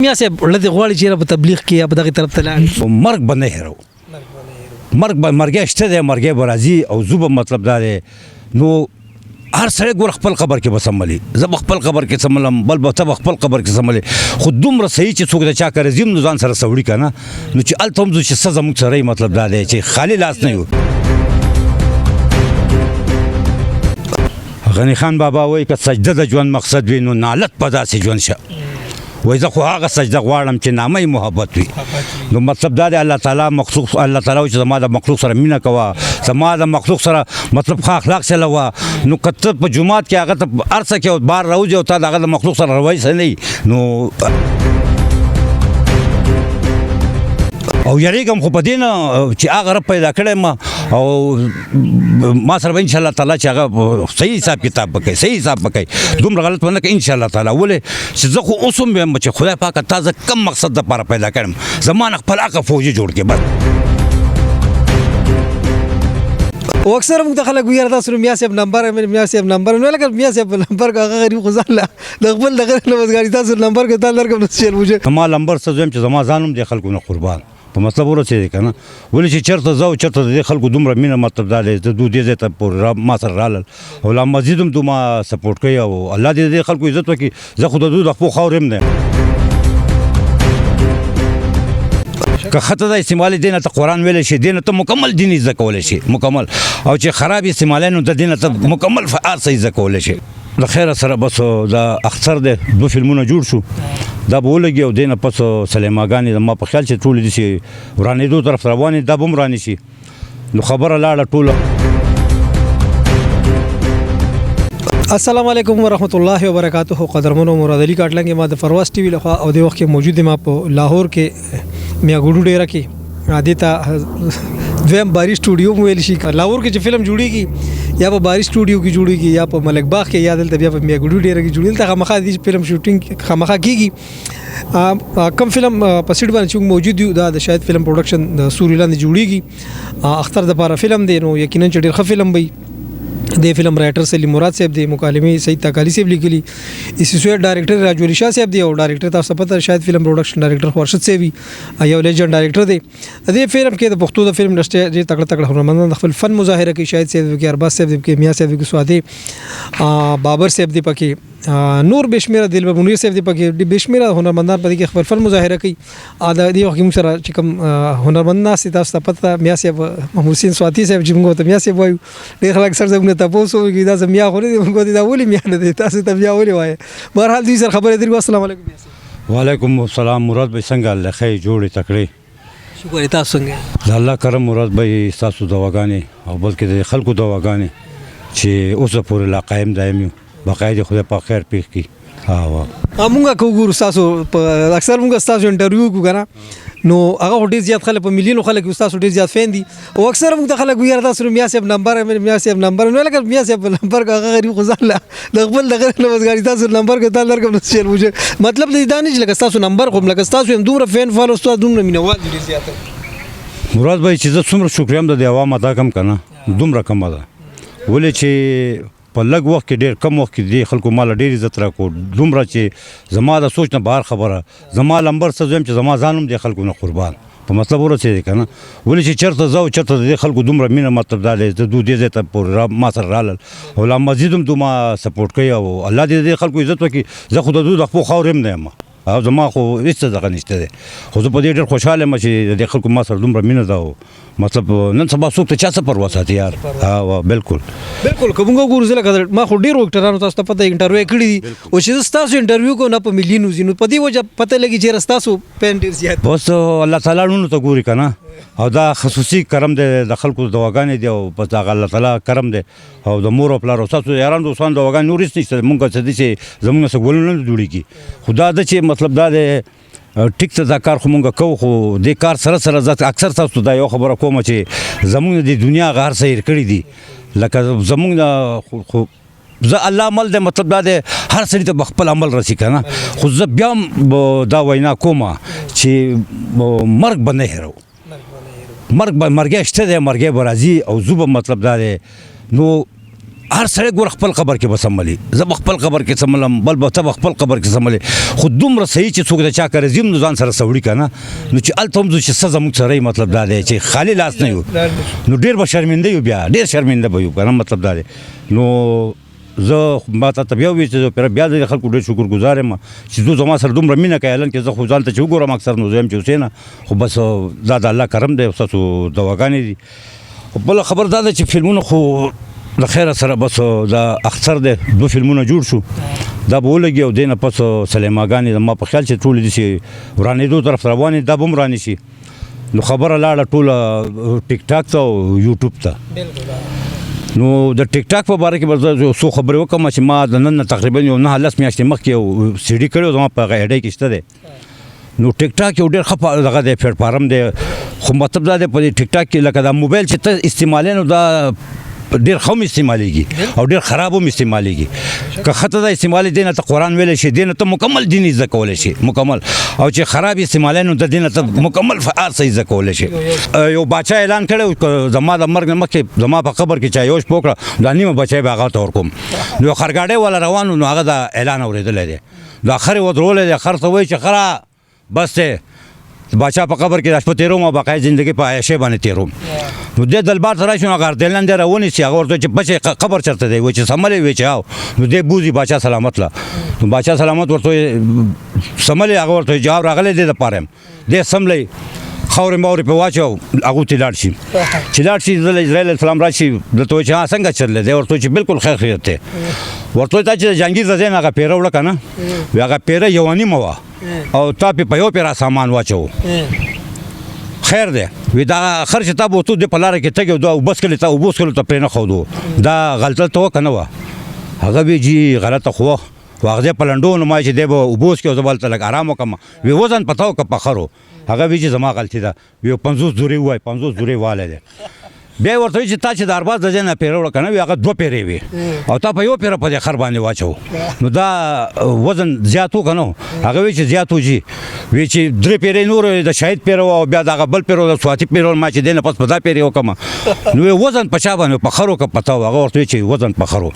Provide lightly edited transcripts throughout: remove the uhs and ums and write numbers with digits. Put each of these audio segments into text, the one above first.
میا صاحب لدې غواړي چې په تبلیغ کې یا په دغه طرف ته لاړ مرګ به نه هېرو مرګ شته دی مرګ به راځي او زه به مطلب دا دی نو هر سړی ګور خپل قبر کې به سملي زه به خپل قبر کې سملم بل به ته به خپل قبر کې سملي خو دومره صحیح چې څوک د چا کار زم نو ځان سره سوړي که نه نو چې هلته هم زه چې څه زموږ سره مطلب دا دی چې خالي لاس نه یو غني خان بابا وایي که سجده د ژوند مقصد وي نو نالت په داسې ژوند شه وای زه خو هغه سجده غواړم چې نامه محبت وي نو مطلب دا دی الله تعالی مخصوص الله تعالی چې زما د مخلوق سره مینه کوه زما د مخلوق سره مطلب ښه اخلاق چلوه نو که ته په جومات کې هغه ته هر څه کې بار راوځي او تا د هغه د مخلوق سره روی څه نه نو او یریږم خو په دې نه چې هغه رب پیدا کړی ما او ما سره به انشاءالله تعالی چې هغه صحیح حساب کتاب وکړي صحیح حساب وکړي دومره غلط ونه کړي انشاءالله تعالی ولې چې زه خو اوس هم وایم چې خدای پاکه تا زه کم مقصد دپاره پیدا کړم زما نه خپل هغه فوجي جوړ کړي بس او اکثر موږ ته خلک وایي یاره تاسو میا صاحب نمبر نو لکه میا صاحب نمبر که هغه غریب خو ځان له د خپل دغه نه وزګاري تاسو نمبر که تا درکړم نو شعر وجه ما نمبر څه زویم چې زما ځان هم د خلکو نه قربان په مطلب ورسېدی که نه ولې چې چېرته ځه او چېرته د دې خلکو دومره مینه مطلب دا دی د دوی دې ځای ته پورې ما سره رالل او لا مسجد هم دوی ما سپورټ کوي او الله دې د دې خلکو عزت وکړي زه خو د دوی د خپلو خاورې هم دی که خطه د استعمالي دې نه ته قرآن ویلی شي دې نه ته مکمل دین زده کولی شي مکمل او چې خراب استعمالي نو د دې نه ته مکمل هر څه زده کولی شي د خیره سره بس د اختر دی 2 فلمونه جوړ شو دا به ولګي او دې نه پس سلیماګانې زما په خیال چې ټولې داسې ورانېدو طرف ته روانې دا به هم ورانې شي نو خبره لاړه ټوله السلام علیکم ورحمۃ اللہ وبرکاتہ قدرمنو مراد علی کاټلنګ ما د فرواز ټي وی لخوا او د وخت کې موجود ما په لاهور کې میا ګډو ډیره کې عادیتا دویم باری سټوډیو ویل شي لاهور کې چې فلم جوړیږي یا په باری سټوډیو کې جوړیږي یا په ملک باغ کې یا دلته بیا په میا ګډو ډیره کې جوړیږي ته خامخا د فلم شوټینګ خامخا کیږي کم فلم په سیټ باندې چې موجود یو دا د شاید فلم پروډکشن د سوریلاند جوړیږي اختر د لپاره فلم دی نو یقینا چې ډیر ښه فلم وي د فلم رائټر سلیم مراد صاحب دی مکالمه سید تاکالی صاحب لیکلی اسوسییټ ډایریکټر راجو علی شاه صاحب دی او ډایریکټر تاسو پته شاید فلم پروډکشن ډایریکټر خورشید صاحب یو لیجنډ ډایریکټر دی د فلم کې د پښتو د فلم انډسټری ډیر تکړه هنرمندان خپل فن مظاهره کوي شاید صاحب کې ارباز صاحب کې میا صاحب کې سوادي بابر صاحب دی پکې نور بشمیره دلبر منیر صاحب دی پکې بشمیره هنرمندان پکې خپل فن مظاهره کوي دا دی وخت موږ سره چې کوم هنرمندان تاسو پته میا صاحب محمود حسین سوادي صاحب چې موږ ته میا صاحب وایو ډیر خلک سره زموږ ته پوسو کې دا زمیا خو نه موږ دا ولې میا نه دي تاسو ته بیا ولې وایي بهرحال دې سره خبرې درګو السلام علیکم وعلیکم السلام مراد بھائی څنګه الله خیر جوړې تکړه شکر تاسو څنګه الله کرم مراد بھائی تاسو دواګانې او بلکې د خلکو دواګانې چې اوس پورې لا قائم دایم یو باقاعده خدای په خیر پیښ کی موږ کوو تاسو اکثر موږ تاسو انټرویو کوو کنه نو هغه ډیر زیات خلک په ملیونو خلک تاسو ډیر زیات فین دي او اکثر موږ ته خلک ویل تاسو میا صاحب نمبر نو لکه میا صاحب نمبر هغه غریب خو ځان له د خپل دغه نه وزګاری تاسو نمبر کې تعال درکم نو شیر وجه مطلب دې دانش لکه تاسو نمبر کوم لکه تاسو هم دومره فین فالو تاسو دومره مینوال دي زیات مراد بھائی چې زه څومره شکریم د عوام ادا کم کنه دومره کم ده ولې چې په لږ وخت کې ډېر کم وخت کې د خلکو مال ډېر عزت راکړو دومره چې زما د سوچ نه بهر خبره زما نمبر څه زویم چې زما ځان هم د خلکو نه قربان په مطلب ورسېدی که نه ولې چې چېرته ځه او چېرته د دې خلکو دومره مینه مطلب دا دی د دوی دې ځای ته پورې ما سره رالل او لا مسجد هم دوی ما سپورټ کوي او الله دې د دې خلکو عزت وکړي زه خو د دوی د خپلو خاورې هم نه یم او زما خو هېڅ څه دغه نشته دی خو زه په دې ډېر خوشحاله یم چې د دې خلکو ما سره دومره مینه ده او مطلب نن سبا څوک ته چا څه پروا ساتي یار بالکل که موږ وګورو زه لکه ما خو ډېرو اکټرانو تاسو ته پته انټرویو کړي دي او چې ستاسو انټرویو کو نه په ملیونو ځي نو په دې وجه پته لګي چې ستاسو پین ډېر زیات بس الله تعالی ړوندو ته ګوري که نه او دا خصوصي کرم دی د خلکو دواګانې دي او بس هغه الله تعالی کرم دی او د مور او پلار او ستاسو یاران دوستان دواګانې نور هېڅ نشته موږ څه دي چې زموږ څه ګلونه نه جوړېږي خو دا ده چې مطلب دا دی ټیک ته دا کار خو مونږ کوو خو دې کار سره سره زه اکثر تاسو دا یو خبره کوم چې زموږ د دنیا هغه هر څه هېر کړي دي لکه زموږ خو زه الله عمل دی مطلب دا دی هر سړي ته به خپل عمل رسي که نه خو زه بیا هم دا وینا کومه چې مرګ به نه هېرو مرګ شته دی مرګ به راځي او زه به مطلب دا دی نو هر سړی ګور خپل قبر کې به سملي زه به خپل قبر کې سملم بل به ته به خپل قبر کې سملي خو دومره صحیح چې څوک د چا کار زم نو ځان سره سوړي که نه نو چې هلته هم ځو چې څه زموږ سره مطلب دا دی چې خالي لاس نه یو نو ډېر به شرمنده یو بیا ډېر شرمنده به یو که نه مطلب دا دی نو زه ما ته بیا وویل چې زه بیا د خلکو ډېر شکرګزار یم چې دوی زما سره دومره مینه کوي هلن کې زه خو ځان ته چې وګورم اکثر نو زه یم چې حسینه خو بس دا د الله کرم دی ستاسو دواګانې دي خو بله خبر دا ده چې فلمونه خو د خیره سره بس دا اختر دی 2 فلمونه جوړ شو دا به ولګي او دې نه پس سلیماګانې زما په خیال چې ټولې داسې ورانېدو طرف ته روانې دا به هم ورانې شي نو خبره لاړه ټوله ټیک ټاک ته او یوټیوب ته نو د ټیک ټاک په باره کې به زه څو خبرې وکړم چې ما د نن نه تقریبا یو 9 میاشتې مخکې یو سی ډي کړی زما په هغه ایډۍ کې شته دی نو ټیک ټاک یو ډېر ښه دغه دی پلیټفارم دی خو مطلب دا دی په دې ټیک ټاک کې لکه دا موبایل چې ته استعمالوې نو دا ډېر ښه هم استعمالېږي او ډېر خراب هم استعمالېږي که ښه ته دا استعمالې دې نه ته قرآن ویلی شي دې نه ته مکمل دین زده کولی شي مکمل او چې خراب استعمالوې نو د دې نه ته مکمل هر څه زده کولی شي یو باچا اعلان کړی زما د مرګ نه مخکې زما په قبر کې چا یو شپه وکړه دا نیمه بچی به هغه ته ورکوم نو یو خرګاډی والا روان نو هغه دا اعلان اورېدلی دی دا خر یې ودرولی دی خر ته وایي چې خره بس دی باچا په قبر کې د شپه تېروم او باقی زندګي په عیاشۍ باندې تېروم نو دې دلبار ته راشي نو هغه اردلان دی راونیسي هغه ورته چې بچې قبر چېرته دی وایي چې سملی وایي چې او نو دې بوځي باچا سلامت له نو باچا سلامت ورته سملی هغه ورته جواب راغلی دی دپاره یم دې سملی خاورې ماورې پرې واچو هغو ته لاړ شي چې لاړ شي دله اسرائیل علیه السلام راشي درته وایي چې ها څنګه چللی دی ورته وایي چې بالکل خیر خیریت دی ورته وایي تا چې د جهانګیر د ځای نه هغه پیره وړه که نه وایي هغه پیره یوه نیمه وه او تا پې په یو پیره سامان واچو خیر دی وی دا خر چې تا به ورته دې په لاره کې تګ دا اوبه څکلې تا اوبه څکلو ته پرې نه ښودو دا غلطه ته وه که نه وه هغه وی جي غلطه خو وه هغه ځای په لنډو نو ما چې دی به اوبه وڅکي او زه به هلته لږ ارام وکړم وی وزن پته وکړه په خرو هغه وی چې زما غلطي ده وی 50 دورې ووایي 50 دورې والی دی بیا یې ورته وایي چې تا چې د ارباز د ځای نه پیره وړه که نه وي هغه 2 پیرې وي او تا په یو پیره په دې خر باندې واچو نو دا وزن زیات و که نه هغه وایي چې زیات و جي وی چې 3 پیرې نور د شاهد پیره وه او بیا د هغه بل پیره د سواتي پیره ما چې دی نه پس په دا پیرې وکړم نو وزن په چا باندې په خرو که پته و هغه ورته وایي چې وزن په خرو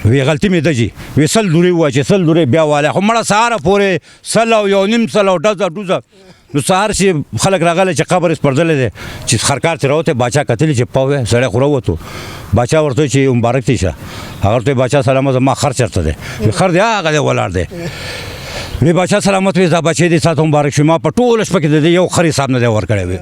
وی غلطي مې ده جي وی 100 دورې ووایه چې 100 دورې بیا والی خو مړه سهاره پورې 100 او یو نیم 100 او ډزه نو سهار چې خلک راغلی چې قبر یې سپړدلی دی چې خرکار ترې راوتی باچا کتلي چې پوه سړی خو راووتو باچا ورته وایي چې مبارک دی شه هغه ورته وایي باچا سلامت زما خر چېرته دی وی خر دی هغه دی ولاړ دی وی باچا سلامت وی دا بچی دی ساته مبارک شي ما په ټوله شپه کې د دې یو خر حساب نه دی ورکړی وی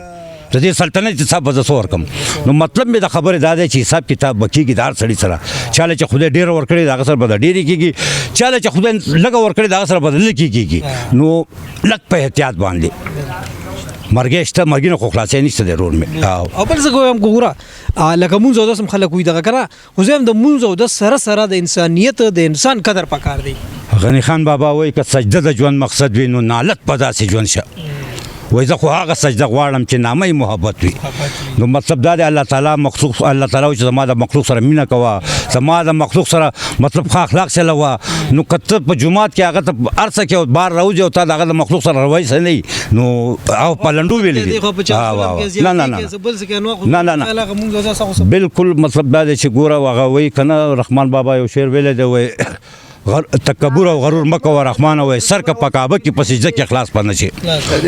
د دې سلطنت حساب به زه څه ورکړم نو مطلب مې د خبرې دا دی چې حساب کتاب به کېږي د هر سړي سره چاله چې خدای ډېره ورکړې د هغه سره به د ډېرې کېږي چاله چې خدای لږه ورکړې د هغه سره به د لږې کېږي نو لږ په احتیاط باندې مرګی شته مرګي نه خو خلاصی نشته دی رور مې او بل څه کوم ګوره لکه مونځ اودس هم خلک وایي دغه که نه خو زه هم د مونځ اودس سره سره د انسانیت د انسان قدر پکار دی غني خان بابا وایي که سجده د ژوند مقصد وي نو نالت په داسې ژوند شه وایي زه خو هغه سجده غواړم چې نامه یې محبت وي نو مطلب دا دی الله تعالی مخلوق الله تعالی وایي چې زما د مخلوق سره مینه کوه زما د مخلوق سره مطلب ښه اخلاق چلوه نو که ته په جومات کې هغه ته هر څه کې بار راوځي او تا د هغه د مخلوق سره روایي څه نه نو او په لنډو ویلي دي نه بالکل مطلب دا دی چې ګوره هغه وایي که نه رحمان بابا یو شعر ویلی دی وایي تکبر او غرور مکه و رحمان وای سر که په کعبه کې په سجده کې اخلاص پنه شي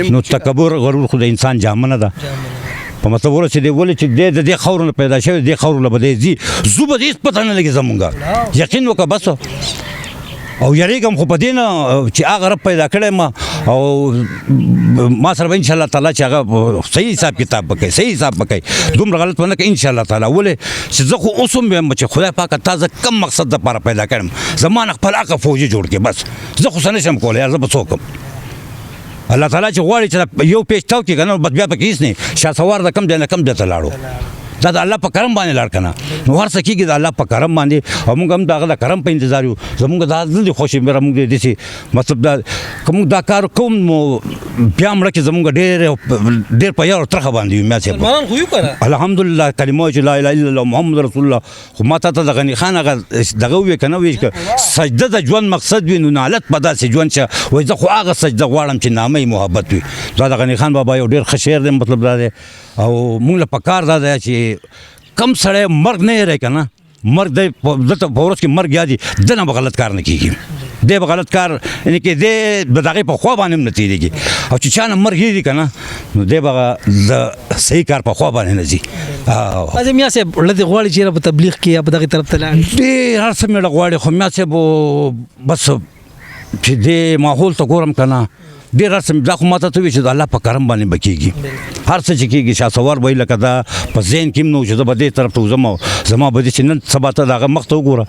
نو تکبر غرور خو د انسان جامه نه ده په مطلب ورسې دی ولې چې د دې خاورو نه پیدا شوی دې خاورو نه به دی ځي زو به هېڅ پته نه لګي زمونږ یقین وکړه بس او یریږم خو په دې نه چې هغه رب پیدا کړی ما او ما سره به انشاءالله تعالی چې هغه صحیح حساب کتاب به کوي صحیح حساب به کوي دومره غلط به نه کوي انشاءالله تعالی ولې چې زه خو اوس هم ویم چې خدای پاکه تا زه کم مقصد دپاره پیدا کړم زما نه خپل هغه فوجي جوړ کړي بس زه خو څه نه شم کولی یار زه به څه وکړم الله تعالی چې غواړي چې یو پیج تاو کړي که نه بس بیا پکې هېڅ نه شهسوار د کم ځای نه کم ځای ته لاړو دا د الله په کرم باندې لاړ که نه نو هر څه کېږي د الله په کرم باندې او موږ هم د هغه د کرم په انتظار یو زموږ دا نه دي خوښې میره موږ داسې مطلب دا که موږ دا کار کوم نو بیا مړه کې زموږ ډېر په یار ترخه باندې یو میا صاحب الحمدلله کلمه چې لا اله الا الله محمد رسول الله خو ما ته د غني خان هغه دغه وویل که نه وویل که سجده د ژوند مقصد وي نو نالت په داسې ژوند شه وایي زه خو هغه سجده غواړم چې نامه یې محبت وي دا د غني خان بابا یو ډېر ښه شعر دی مطلب دا دی او موږ له پکار دا دی چې کم سړی مرګ نه یېری که نه مرګ دلته په ورځ کې مرګ یادي دنه به غلط کار نه کېږي دی به غلط کار یعنې کې دی به د هغې په خوا باندې هم نه تېرېږي او چې چا نه مرګ هېري که نه نو دی به د صحیح کار په خوا باندې نه ځي اځه میا صاحب له دې غواړي چې په تبلیغ کې یا په دغې طرف ته لاړ ډېر هر څه مې له غواړي خو میا صاحب بس چې دې ماحول ته ګورم که نه ډېر هر څه دا خو ماته ته وایي چې د الله په کرم باندې به کېږي هر څه چې کېږي شهسوار به وایي لکه دا په ذهن کې هم نه و چې زه به دې طرف ته وځم او زما به دې چې نن سبا ته د هغه مخ ته وګوره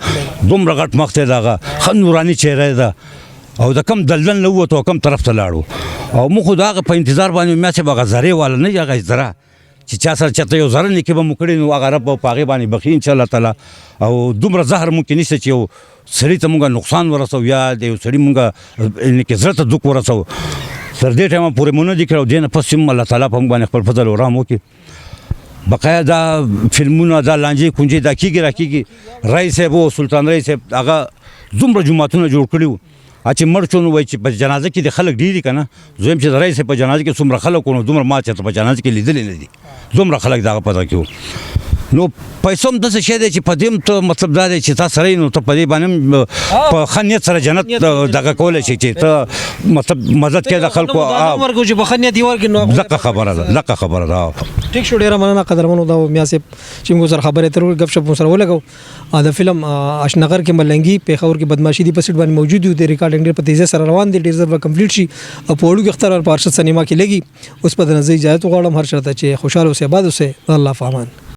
دومره غټ مخ دی د هغه ښه نوراني چهره ده او د کم دلدل نه ووتو او کم طرف ته لاړو او موږ خو د هغه په انتظار باندې میا صاحب هغه زرې والا نه وي هغه زره چې چا سره چېرته یو زره نیکي به مو کړي نو هغه رب به په هغې باندې بخي انشاءالله تعالی او دومره زهر ممکن نشته چې یو سړي ته مونږ نقصان ورسو یا د یو سړي مونږ یعنې کې زړه ته دوک ورسو تر دې ټایمه پورې مو نه دي کړی او دې نه پس هم الله تعالی په موږ باندې خپل فضل او رحم وکړي بقایا دا فلمونه دا لانجې کونجې دا کېږي را کېږي رئیس صاحب و سلطان رئیس صاحب هغه دومره جوماتونه جوړ کړي وو چې مړ شو نو وایي چې په جنازه کې د خلک ډېر دي که نه زویم چې د رئیس صاحب په جنازه کې څومره خلک وو نو دومره ما چېرته په جنازه کې لیدلي نه دي دومره خلک د هغه په ځای کې وو نو پیسو هم داسې شی دی چې په دې هم ته مطلب دا دی چې تا سړی نو ته په دې باندې هم په ښه نیت سره جنت دغه کولی شي چې ته مطلب مدد کوې د خلکو لکه خبره ده لکه خبره ده ټیک شو ډېره مننه قدرمنو دا میا صاحب چې موږ سره خبرې تر ګپ شپ سره ولګو د فلم اشنغر کې ملنګي پیښور کې بدمعشي دی په سیټ باندې موجود دی ریکارډینګ ډېر په تیزی سره روان دی ډېر زر به کمپلیټ شي او په وړو کې اختر او پارشد سینما کې لګي اوس په د نظر اجازه غواړم هر چاته چې خوشاله اوسې آباد اوسې الله فامان